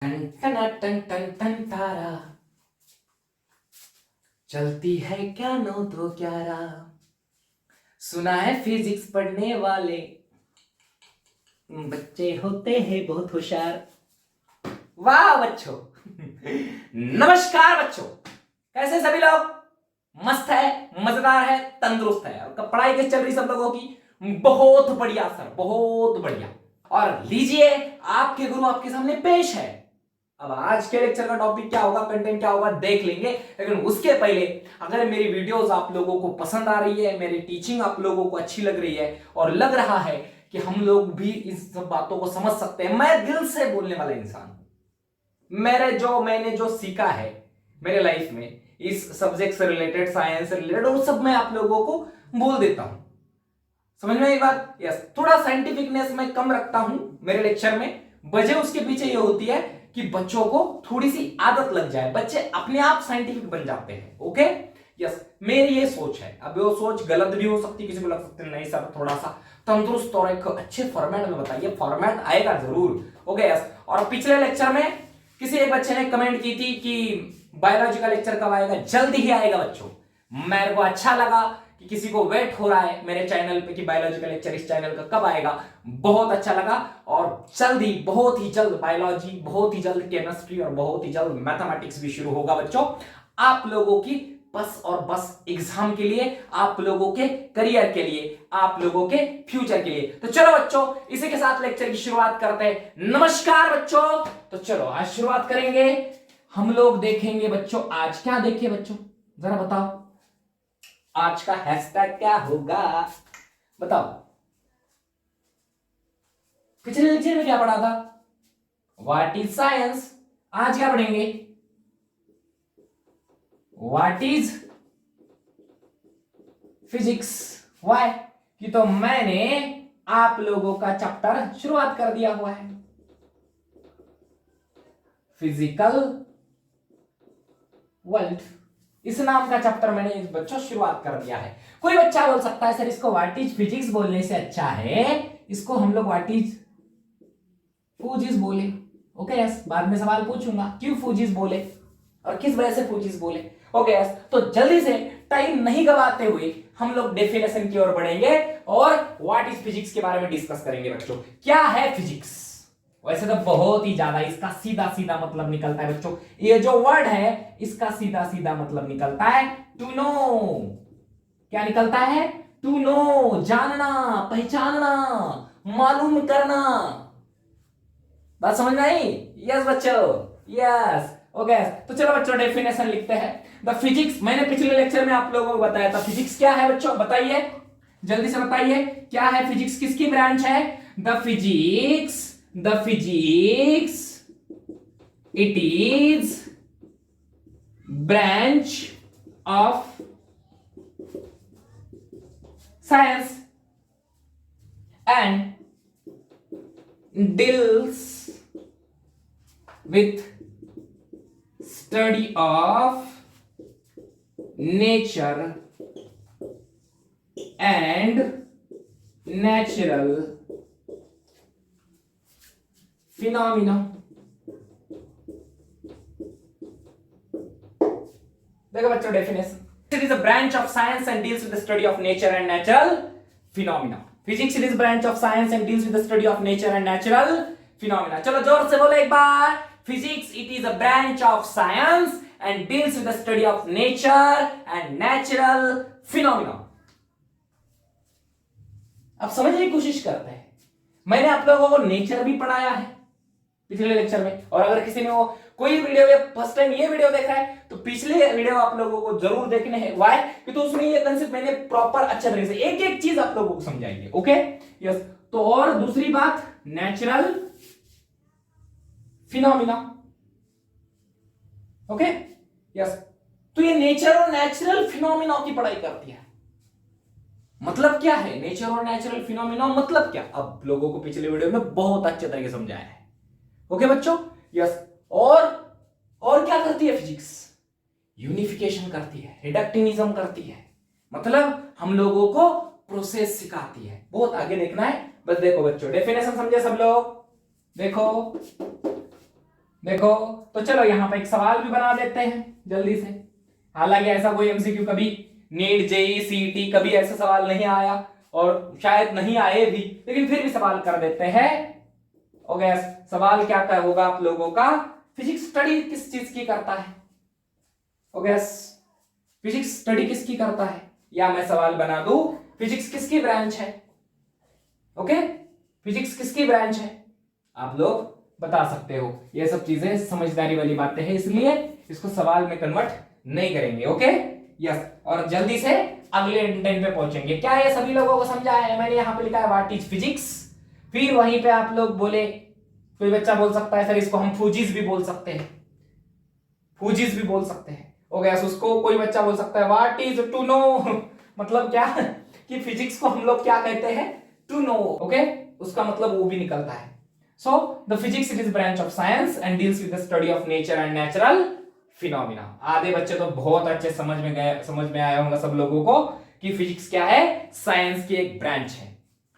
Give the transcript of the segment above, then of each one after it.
Ton टन टन टन टन तारा चलती है क्या 9 to 11। सुना है फिजिक्स पढ़ने वाले बच्चे होते हैं बहुत होशियार। वाह बच्चों नमस्कार बच्चों, कैसे सभी लोग? मस्त है, मजेदार है, तंदुरुस्त है और पढ़ाई कैसे चल रही सब लोगों की? बहुत बढ़िया सर, बहुत बढ़िया। और लीजिए आपके गुरु आपके सामने पेश है। अब आज के लेक्चर का टॉपिक क्या होगा, कंटेंट क्या होगा देख लेंगे, लेकिन उसके पहले अगर मेरी वीडियोस आप लोगों को पसंद आ रही है, मेरी टीचिंग आप लोगों को अच्छी लग रही है और लग रहा है कि हम लोग भी इस सब बातों को समझ सकते हैं, मैं दिल से बोलने वाला इंसान हूं। मैंने जो सीखा है मेरे लाइफ में इस सब्जेक्ट से रिलेटेड, साइंस से रिलेटेड, और सब मैं आप लोगों को बोल देता हूं। समझ में आई बात? यस, थोड़ा साइंटिफिकनेस मैं कम रखता हूं मेरे लेक्चर में। वजह उसके पीछे ये होती है कि बच्चों को थोड़ी सी आदत लग जाए, बच्चे अपने आप साइंटिफिक बन जाते हैं। ओके यस, मेरी ये सोच है। अब वो सोच गलत भी हो सकती है, किसी को लग सकती है नहीं सर थोड़ा सा तंदुरुस्त और एक अच्छे फॉर्मेट में बताइए। फॉर्मेट आएगा जरूर। Okay yes. और पिछले लेक्चर में किसी एक बच्चे ने कमेंट की थी कि बायोलॉजी का लेक्चर कब आएगा? जल्दी ही आएगा बच्चों। मेरे को अच्छा लगा कि किसी को वेट हो रहा है मेरे चैनल पे कि बायोलॉजी का लेक्चर इस चैनल का कब आएगा। बहुत अच्छा लगा और जल्दी, बहुत ही जल्द बायोलॉजी, बहुत ही जल्द केमिस्ट्री और बहुत ही जल्द मैथमेटिक्स भी शुरू होगा बच्चों, आप लोगों की बस और बस एग्जाम के लिए, आप लोगों के करियर के लिए, आप लोगों के फ्यूचर के लिए। तो चलो बच्चों इसी के साथ लेक्चर की शुरुआत करते हैं। नमस्कार बच्चों, तो चलो आज शुरुआत करेंगे। हम लोग देखेंगे बच्चों, आज क्या देखें बच्चों, जरा बताओ आज का हैशटैग क्या होगा, बताओ। पिछले लेक्चर में क्या पढ़ा था? What is science. आज क्या पढ़ेंगे? What is physics. व्हाई? कि तो मैंने आप लोगों का चैप्टर शुरुआत कर दिया हुआ है, फिजिकल वर्ल्ड। इस नाम का चैप्टर मैंने इस बच्चों शुरुआत कर दिया है। कोई बच्चा बोल सकता है सर इसको व्हाट इज फिजिक्स बोलने से अच्छा है इसको हम लोग व्हाट इज फूजिस बोले। ओके यस, बाद में सवाल पूछूंगा क्यों फूजिस बोले और किस वजह से फूजिस बोले। ओके यस, तो जल्दी से टाइम नहीं गवाते हुए हम लोग डेफिनेशन की ओर बढ़ेंगे और व्हाट इज फिजिक्स के बारे में डिस्कस करेंगे बच्चों। क्या है फिजिक्स? वैसे तो बहुत ही ज्यादा इसका सीधा सीधा मतलब निकलता है बच्चों, ये जो वर्ड है इसका सीधा सीधा मतलब निकलता है टू नो। क्या निकलता है? टू नो, जानना, पहचानना, मालूम करना। बात समझ में आई? यस बच्चों, यस। ओके तो चलो बच्चों डेफिनेशन लिखते हैं। द फिजिक्स, मैंने पिछले लेक्चर में आप लोगों को बताया था फिजिक्स क्या है बच्चों, बताइए जल्दी से बताइए क्या है फिजिक्स, किसकी ब्रांच है? The physics it is branch of science and deals with study of nature and natural phenomena। देखो बच्चों definition, it is a branch of science and deals with the study of nature and natural phenomena। Physics it is a branch of science and deals with the study of nature and natural phenomena। चलो जोर से बोलो एक बार, Physics it is a branch of science and deals with the study of nature and natural phenomena। अब समझने की कोशिश करते हैं। मैंने आप लोगों को नेचर भी पढ़ाया है पिछले लेक्चर में, और अगर किसी ने वो कोई वीडियो या फर्स्ट टाइम ये वीडियो देखा है तो पिछले वीडियो आप लोगों को जरूर देखने हैं। व्हाई? कि तो उसमें ये कांसेप्ट मैंने प्रॉपर अच्छे तरीके से एक एक चीज आप लोगों को समझाएंगे। Okay yes. तो और दूसरी बात नेचुरल फिनोमिना। ओके यस, तो ये नेचर और नेचुरल फिनोमिना की पढ़ाई करती है। मतलब क्या है नेचर और नेचुरल फिनोमिना, मतलब क्या? अब लोगों को पिछले वीडियो में बहुत अच्छे तरीके से समझाया है। ओके बच्चों यस। और क्या करती है फिजिक्स? यूनिफिकेशन करती है, रिडक्टिनिज्म करती है, मतलब हम लोगों को प्रोसेस सिखाती है। बहुत आगे देखना है, बस देखो बच्चों डेफिनेशन समझे सब लोग? देखो देखो, तो चलो यहाँ पे एक सवाल भी बना देते हैं जल्दी से। हालांकि ऐसा कोई एमसीक्यू कभी नीट जेई सीईटी कभी ऐसा सवाल नहीं आया और शायद नहीं आए भी, लेकिन फिर भी सवाल कर देते हैं। ओके, सवाल क्या क्या होगा आप लोगों का? फिजिक्स स्टडी किस चीज की करता है? ओके, फिजिक्स स्टडी किसकी करता है? या मैं सवाल बना दूं, फिजिक्स किसकी ब्रांच है? ओके, फिजिक्स किसकी ब्रांच है? आप लोग बता सकते हो। ये सब चीजें समझदारी वाली बातें हैं, इसलिए इसको सवाल में कन्वर्ट नहीं करेंगे। Okay, yes. और जल्दी से अगले इंटेंट पे पहुंचेंगे। क्या ये सभी लोगों को समझा है? मैंने यहां पे लिखा है व्हाट इज फिजिक्स। फिर वहीं पे आप लोग बोले, कोई बच्चा बोल सकता है सर इसको हम फूजीज भी बोल सकते हैं, फूजीज भी बोल सकते हैं। ओके, उसको कोई बच्चा बोल सकता है व्हाट इज टू नो मतलब क्या कि फिजिक्स को हम लोग क्या कहते हैं? To know. ओके, उसका मतलब वो भी निकलता है। So, the physics it is branch of science and deals with the study of nature and natural phenomena. आधे बच्चे तो बहुत अच्छे समझ में आया होगा सब लोगों को कि फिजिक्स क्या है? साइंस की एक ब्रांच है।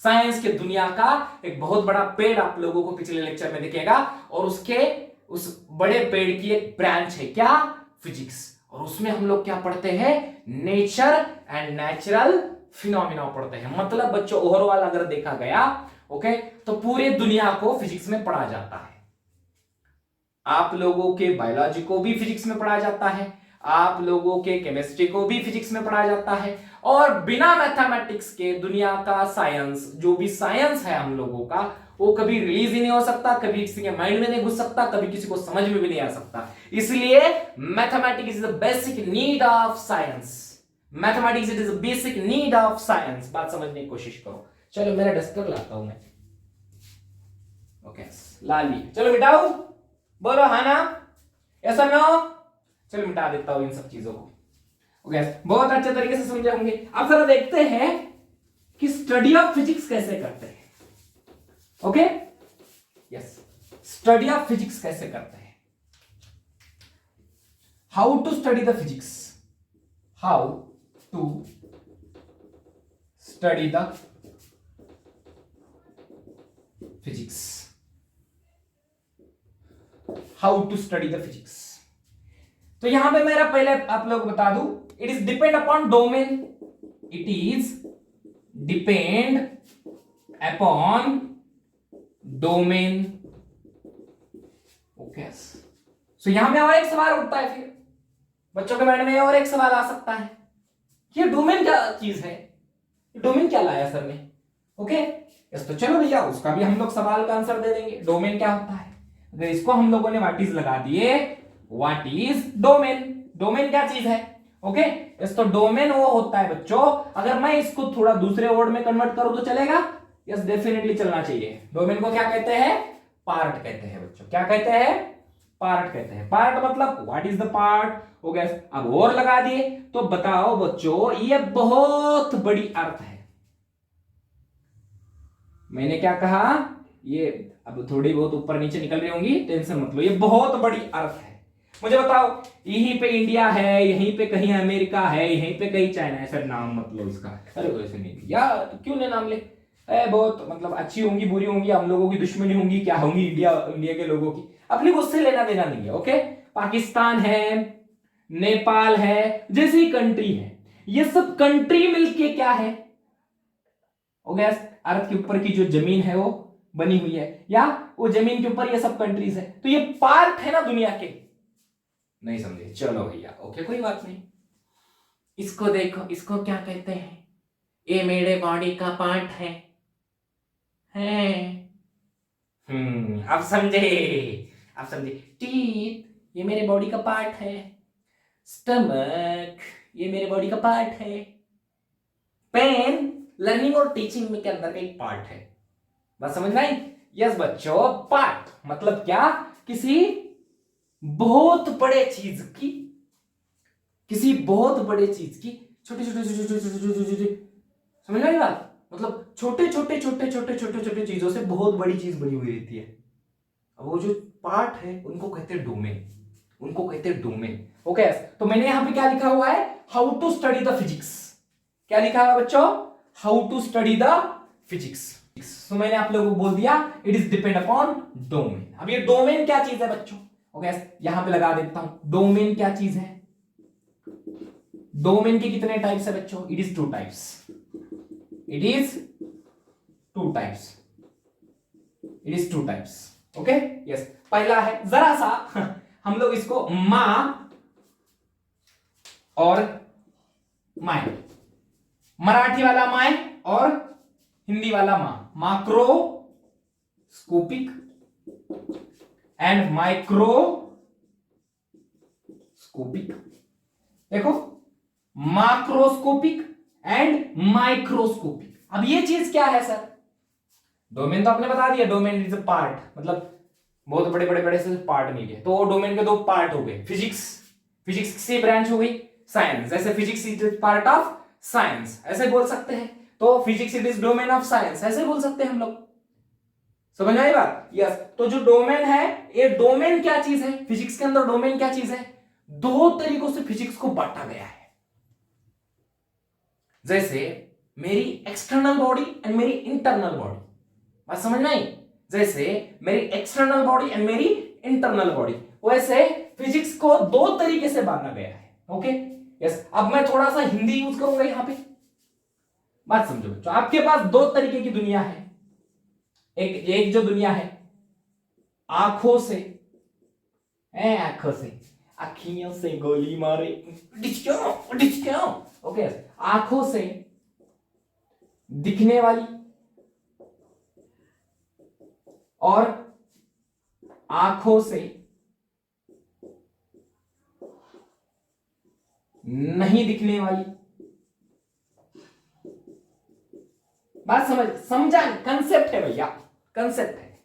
साइंस के दुनिया का एक बहुत बड़ा पेड़ आप लोगों को पिछले लेक्चर में दिखेगा, और उस बड़े पेड़ की एक ब्रांच है क्या? फिजिक्स। और उसमें हम लोग क्या पढ़ते हैं? नेचर एंड नेचुरल फिनोमिना पढ़ते हैं। मतलब बच्चों ओवरऑल अगर देखा गया, ओके, तो पूरे दुनिया को फिजिक्स में पढ़ा जाता है। आप लोगों के बायोलॉजी को भी फिजिक्स में पढ़ा जाता है, आप लोगों के केमिस्ट्री को भी फिजिक्स में पढ़ा जाता है, और बिना मैथमेटिक्स के दुनिया का साइंस, जो भी साइंस है हम लोगों का, वो कभी रिलीज ही नहीं हो सकता, कभी किसी के माइंड में नहीं घुस सकता, कभी किसी को समझ में भी नहीं आ सकता। इसलिए mathematics is the basic need of science. Mathematics is the basic need of science. बात समझने की कोशिश करो। चलो मेरा डस्टर लाता हूं मैं। ओके, ला ली। चलो मिटाओ, बोलो हाँ ना, ऐसा ना। चलो मिटा देता हूं इन सब चीजों को। ओके, बहुत अच्छे तरीके से समझे होंगे। अब जरा देखते हैं कि स्टडी ऑफ फिजिक्स कैसे करते हैं। Okay, yes, study of physics कैसे करते हैं। How to study the physics, how to study the physics, how to study the physics. तो यहां पे मेरा पहले आप लोग बता दूं, it is depend upon domain, it is depend upon domain. Okay, so यहां पे और एक सवाल उठता है, फिर बच्चों के माइंड में और एक सवाल आ सकता है कि डोमेन क्या चीज है, डोमेन क्या लाया सर ने। ओके, यस, तो चलो भैया उसका भी हम लोग सवाल का आंसर दे देंगे। डोमेन क्या होता है? अगर इसको हम लोगों ने व्हाट इज लगा दिए, व्हाट इज डोमेन, डोमेन क्या चीज है। ओके, यस, तो डोमेन वो होता है बच्चों, अगर मैं इसको थोड़ा दूसरे वर्ड में कन्वर्ट करूं तो चलेगा? यस, डेफिनेटली चलना चाहिए। डोमेन को क्या कहते हैं? पार्ट कहते हैं बच्चों। क्या कहते हैं? पार्ट कहते हैं। पार्ट मतलब व्हाट इज द पार्ट। हो गया, अब और लगा दिए तो बताओ बच्चों, ये बहुत बड़ी अर्थ है। मैंने क्या कहा? ये अब थोड़ी बहुत ऊपर नीचे निकल रही होंगी, टेंशन मत लो, ये बहुत बड़ी अर्थ है। मुझे बताओ, यहीं पे इंडिया है, यहीं पे कहीं अमेरिका है, यहीं पे कहीं चाइना है। सर नाम मत लो इसका। अरे वैसे नहीं या क्यों नहीं नाम ले, बहुत मतलब अच्छी होंगी बुरी होंगी, हम लोगों की दुश्मनी होंगी, क्या होंगी, इंडिया के लोगों की, अपने को उससे लेना देना नहीं है। ओके, पाकिस्तान है, नेपाल है, जैसी कंट्री है, ये सब कंट्री मिलके क्या है? हो गया, अर्थ के ऊपर की जो जमीन है वो बनी हुई है, या वो जमीन के ऊपर ये सब कंट्रीज है, तो ये पार्ट है ना दुनिया के। नहीं समझे? चलो भैया, ओके, कोई बात नहीं। इसको देखो, इसको क्या कहते हैं? ये मेरे बॉडी का पार्ट है। अब समझे, अब समझे। टीथ ये मेरे बॉडी का पार्ट है, स्टमक ये मेरे बॉडी का पार्ट है, पेन लर्निंग और टीचिंग में के अंदर का एक पार्ट है। बस समझ में आई? यस बच्चों, पार्ट मतलब क्या? किसी बहुत बड़े चीज की, किसी बहुत बड़े चीज की छोटे छोटे छोटे छोटे छोटे, समझ में आई बात? मतलब छोटे छोटे छोटे छोटे छोटे छोटे चीजों से बहुत बड़ी चीज बनी हुई रहती है। अब वो जो पार्ट है उनको कहते हैं डोमेन, उनको कहते हैं डोमेन। ओके, तो मैंने यहां पे क्या लिखा हुआ है? How to study the physics. क्या लिखा है बच्चों? How to study the physics. तो मैंने आप लोगों को बोल दिया, it is depend upon domain. अब ये डोमेन क्या चीज है बच्चों? ओके, यहां पे लगा देता हूं। डोमेन क्या चीज है? डोमेन के कितने टाइप्स है बच्चों? It is 2 types. It is 2 types. It is 2 types. Okay, yes. पहला है जरा सा हम लोग इसको मां और माए, मराठी वाला माए और हिंदी वाला मां, माक्रोस्कोपिक एंड माइक्रोस्कोपिक। देखो, माक्रोस्कोपिक एंड माइक्रोस्कोपिक। अब ये चीज क्या है सर? डोमेन तो आपने बता दिया, डोमेन इज अ पार्ट, मतलब बहुत बड़े बड़े बड़े से पार्ट मिल गए, तो डोमेन के 2 पार्ट हो गए। फिजिक्स, फिजिक्स से ब्रांच हो गई साइंस, जैसे physics is part of science ऐसे बोल सकते हैं, तो physics it is domain of science ऐसे बोल सकते हैं हम लोग। समझ आई बात? यस। तो जो डोमेन है, ये डोमेन क्या चीज है? फिजिक्स के अंदर डोमेन क्या चीज है? 2 तरीकों से फिजिक्स को बांटा गया है। जैसे मेरी एक्सटर्नल बॉडी एंड मेरी इंटरनल बॉडी, बात समझ में आई? जैसे मेरी एक्सटर्नल बॉडी एंड मेरी इंटरनल बॉडी, वैसे फिजिक्स को 2 तरीके से बांटा गया है। Okay, yes. अब मैं थोड़ा सा हिंदी यूज करूंगा यहां पे, बात समझो बच्चों। आपके पास 2 तरीके की दुनिया है। एक जो दुनिया है आंखों से, आंखों से, अखियों से गोली मारे डिचक्यों। ओके, आंखों से दिखने वाली और आंखों से नहीं दिखने वाली। बात समझा? कंसेप्ट है भैया, कंसेप्ट है।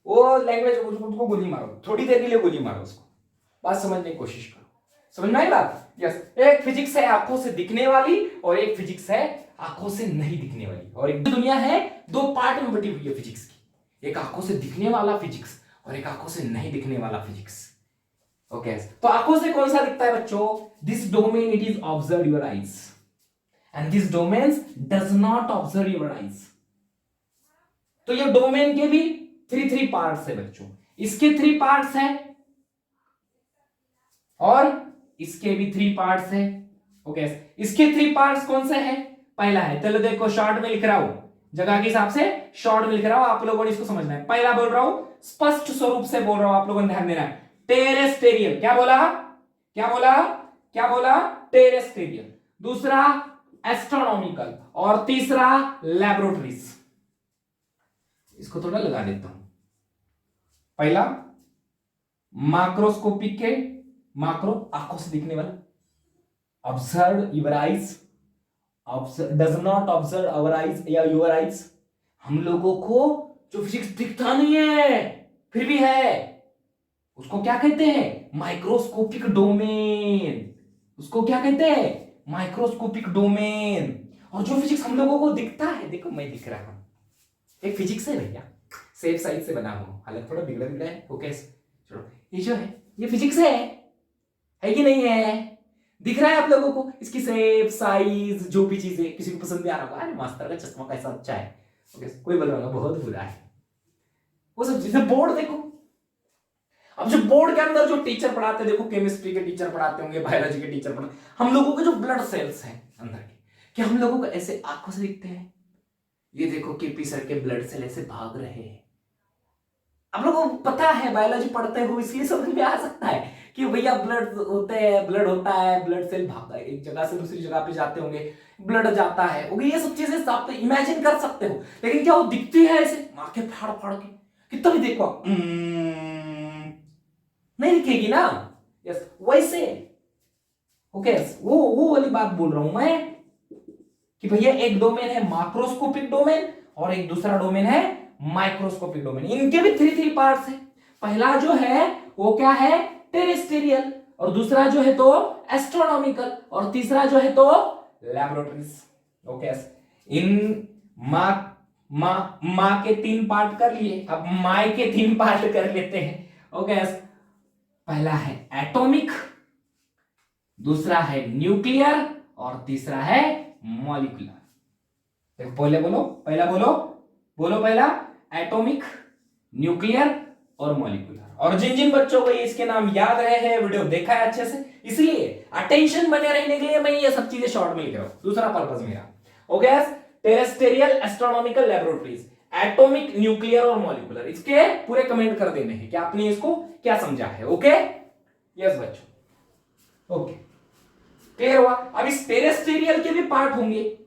वो लैंग्वेज उसको गोली मारो, थोड़ी देर के लिए गोली मारो उसको, बात समझने की कोशिश करो। समझ में आई बात? यस। एक फिजिक्स है आंखों से दिखने वाली और एक फिजिक्स है आंखों से नहीं दिखने वाली। और एक दुनिया है 2 पार्ट में बटी हुई है फिजिक्स की, एक आंखों से दिखने वाला फिजिक्स और एक आंखों से नहीं दिखने वाला फिजिक्स। ओके, तो आंखों से कौन सा दिखता है बच्चों? This domain it is observe your eyes and this domain does not observe your eyes. तो ये डोमेन के भी 3 पार्ट्स है बच्चों, इसके 3 पार्ट्स हैं और इसके भी 3 पार्ट्स हैं। ओके, इसके 3 पार्ट्स कौन से हैं? पहला है, चलो देखो शॉर्ट में लिख रहा हूं, जगह के हिसाब से शॉर्ट में लिख रहा हूं, आप लोगों ने इसको समझना है। पहला बोल रहा हूं, स्पष्ट स्वरूप से बोल रहा हूं, आप लोगों ने ध्यान देना है। टेरेस्टेरियल, क्या बोला? क्या बोला? क्या बोला? टेरेस्टेरियल। दूसरा एस्ट्रोनॉमिकल और तीसरा लैबोरेटरीज। इसको थोड़ा लगा देता हूं। पहला माक्रोस्कोपिक के, माक्रो आंखों से दिखने वाला, observe your eyes, does not observe our eyes या योर आईज। हम लोगों को जो फिजिक्स दिखता नहीं है फिर भी है, उसको क्या कहते हैं? Microscopic domain. उसको क्या कहते हैं? Microscopic domain. और जो फिजिक्स हम लोगों को दिखता है, देखो मैं दिख रहा हूं, एक फिजिक्स है भैया, सेफ साइड से बना हुआ, हालांकि थोड़ा बिगड़ा बिगड़ा है। ओके चलो, ये जो है ये फिजिक्स है कि नहीं है? दिख रहा है आप लोगों को? इसकी शेप साइज जो भी चीजें किसी को पसंद भी आ रहा होगा, अरे मास्टर का चश्मा कैसा अच्छा है, ओके, कोई बोल रहा होगा बहुत बुरा है, वो सब चीजें। बोर्ड देखो, अब जो बोर्ड के अंदर जो टीचर पढ़ाते हैं, देखो केमिस्ट्री के टीचर पढ़ाते होंगे, बायोलॉजी के टीचर पढ़ाते, हम लोगों के जो ब्लड सेल्स हैं अंदर के, क्या हम लोगों को ऐसे आंखों से दिखते हैं? ये देखो केपी सर के ब्लड सेल ऐसे भाग रहे हैं। आप लोगों को पता है, बायोलॉजी पढ़ते हो इसलिए समझ में आ सकता है कि भैया ब्लड होते हैं, ब्लड होता है, ब्लड सेल भागता है, एक जगह से दूसरी जगह पे जाते होंगे, ब्लड जाता है, ओके, ये सब चीजें आप इमेजिन कर सकते हो। लेकिन क्या वो दिखती है ऐसे आंखें फाड़ फाड़ के? कितना भी देखो नहीं दिखेगी ना। यस, वैसे ओके, वो वाली बात बोल रहा हूं मैं कि भैया एक डोमेन है माक्रोस्कोपिक डोमेन और एक दूसरा डोमेन है माइक्रोस्कोपिक डोमेन। इनके भी 3 पार्ट्स है। पहला जो है वो क्या है? टेरेस्टेरियल, और दूसरा जो है तो एस्ट्रोनॉमिकल, और तीसरा जो है तो लैबोरेटरीज। ओके, इन माँ के 3 पार्ट कर लिए, अब माई के 3 पार्ट कर लेते हैं। ओके, पहला है एटॉमिक, दूसरा है न्यूक्लियर और तीसरा है मॉलिक्यूलर। पहले बोलो, पहला बोलो, बोलो पहला, एटॉमिक, न्यूक्लियर और मॉलिक्यूलर। और जिन जिन बच्चों को इसके नाम याद रहे हैं, वीडियो देखा है अच्छे से, इसलिए अटेंशन बने रहने के लिए मैं ये सब चीजें शॉर्ट में लिख रहा हूं। दूसरा पर्पस मेरा, okay, terrestrial astronomical laboratories, atomic, nuclear और मॉलिक्यूलर, इसके पूरे कमेंट कर देने हैं कि आपने इसको क्या समझा है। ओके, यस बच्चों, ओके, क्लियर हुआ। अब इस टेरेस्टेरियल के भी पार्ट होंगे,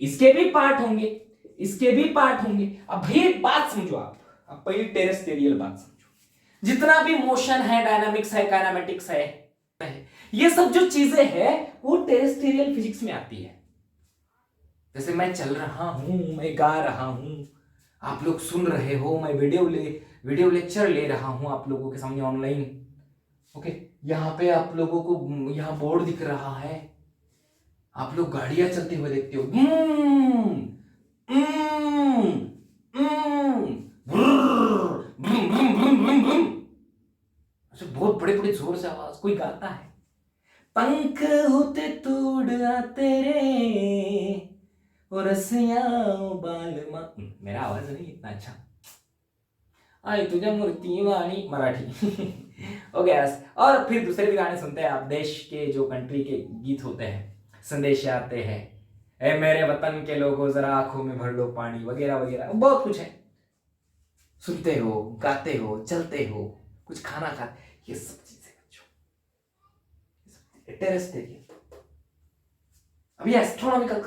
इसके भी पार्ट होंगे, इसके भी पार्ट होंगे। अब भाई बात समझो आप, अब पहले टेरेस्टेरियल बात समझो। जितना भी मोशन है, डायनामिक्स है, काइनेमेटिक्स है, ये सब जो चीजें हैं वो टेरेस्टेरियल फिजिक्स में आती है। जैसे मैं चल रहा हूं, मैं गा रहा हूं, आप लोग सुन रहे हो, मैं वीडियो लेक्चर ले रहा हूं आप लोगों के सामने ऑनलाइन। ओके, यहां पे आप लोगों को यहां बोर्ड दिख रहा है, आप लोग गाड़ियां चलते हुए देखते हो, बहुत बड़े बड़े जोर से आवाज कोई गाता है, पंख होते तोड़ आते रे और रसिया बाल मा। मेरा आवाज नहीं इतना अच्छा, आई तुझे मूर्ति वाणी मराठी। ओके यस, और फिर दूसरे भी गाने सुनते हैं आप, देश के जो कंट्री के गीत होते हैं, संदेश आते हैं, ए मेरे वतन के लोगों जरा आंखों में भर लो पानी, वगैरह वगैरह, बहुत कुछ है। सुनते हो, गाते हो, चलते हो, कुछ खाना खाते, ये सब चीजें टेरेस्टेरियल। अभी एस्ट्रोनॉमिकल,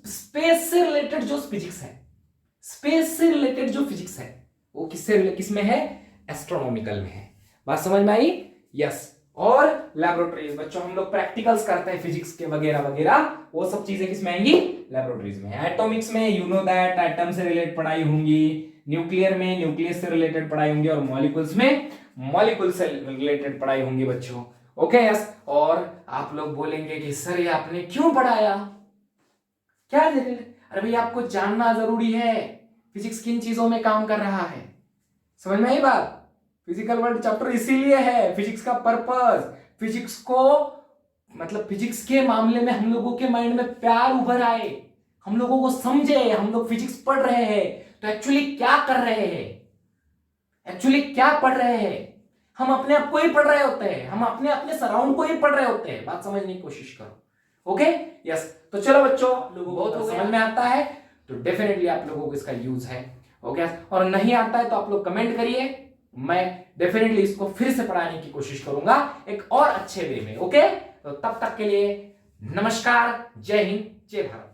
स्पेस से रिलेटेड जो फिजिक्स है, स्पेस से रिलेटेड जो फिजिक्स है वो किसमें है? एस्ट्रोनॉमिकल में है। बात समझ में आई? यस। और लैबोरेटरीज बच्चों, हम लोग प्रैक्टिकल्स करते हैं फिजिक्स के वगैरह वगैरह, वो सब चीजें किसमें आएंगी? लैबोरेटरीज में। एटॉमिक्स में यू नो दैट एटम से रिलेटेड पढ़ाई होंगी, न्यूक्लियर में न्यूक्लियस से रिलेटेड पढ़ाई होंगी, और मॉलिक्यूल्स में मॉलिक्यूल से रिलेटेड पढ़ाई होंगी बच्चों। Okay yes. और आप लोग बोलेंगे कि सर ये आपने क्यों पढ़ाया, क्या जरूरत? अरे भाई आपको जानना जरूरी है फिजिक्स किन चीजों में काम कर रहा है। समझ में आई बात? फिजिकल वर्ल्ड चैप्टर इसीलिए है, फिजिक्स का पर्पस, फिजिक्स को मतलब फिजिक्स के मामले में हम लोगों के माइंड में प्यार उभर आए, हम लोगों को समझे, हम लोग फिजिक्स पढ़ रहे हैं तो एक्चुअली क्या कर रहे हैं, एक्चुअली क्या पढ़ रहे हैं। हम अपने आप को ही पढ़ रहे होते हैं, हम अपने अपने सराउंड को ही पढ़ रहे होते हैं। बात समझने की कोशिश करो। Okay yes. तो चलो बच्चों, लोगों को बहुत समझ में आता है तो डेफिनेटली आप लोगों को इसका यूज है। ओके, और नहीं आता है तो आप लोग कमेंट करिए, मैं डेफिनेटली इसको फिर से पढ़ाने की कोशिश करूंगा एक और अच्छे वे में। ओके, तो तब तक के लिए नमस्कार, जय हिंद, जय भारत।